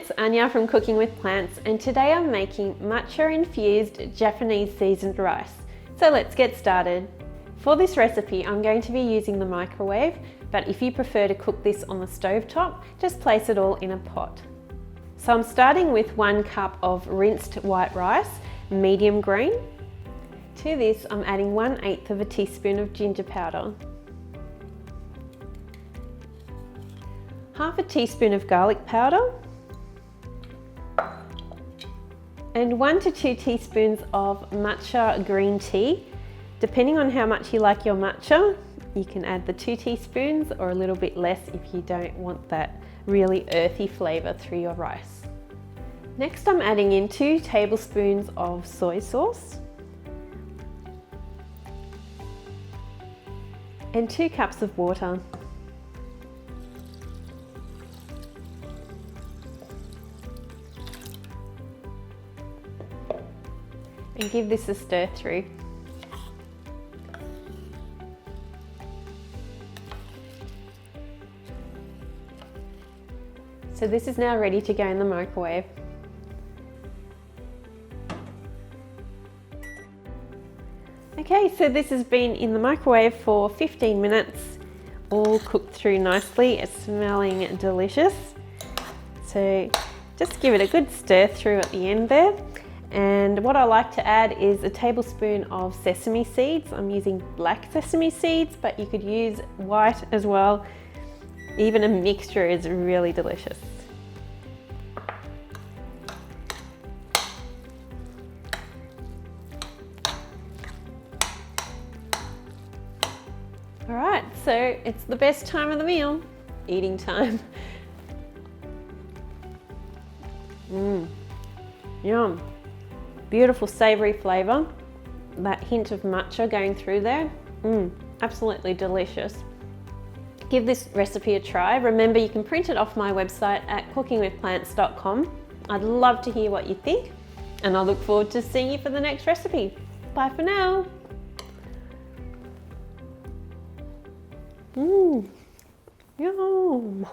it's Anya from Cooking with Plants, and today I'm making matcha infused Japanese seasoned rice. So let's get started. For this recipe I'm going to be using the microwave, but if you prefer to cook this on the stovetop, just place it all in a pot. So I'm starting with 1 cup of rinsed white rice, medium green. To this I'm adding 1/8 of a teaspoon of ginger powder, half a teaspoon of garlic powder, and 1 to 2 teaspoons of matcha green tea. Depending on how much you like your matcha, you can add the 2 teaspoons or a little bit less if you don't want that really earthy flavour through your rice. Next I'm adding in 2 tablespoons of soy sauce and 2 cups of water. And give this a stir through. So this is now ready to go in the microwave. Okay, so this has been in the microwave for 15 minutes, all cooked through nicely. It's smelling delicious. So just give it a good stir through at the end there. And what I like to add is a tablespoon of sesame seeds. I'm using black sesame seeds, but you could use white as well. Even a mixture is really delicious. All right, so it's the best time of the meal, eating time. Yum. Beautiful savoury flavour, that hint of matcha going through there. Absolutely delicious. Give this recipe a try. Remember, you can print it off my website at CookingWithPlants.com. I'd love to hear what you think, and I look forward to seeing you for the next recipe. Bye for now. Yum.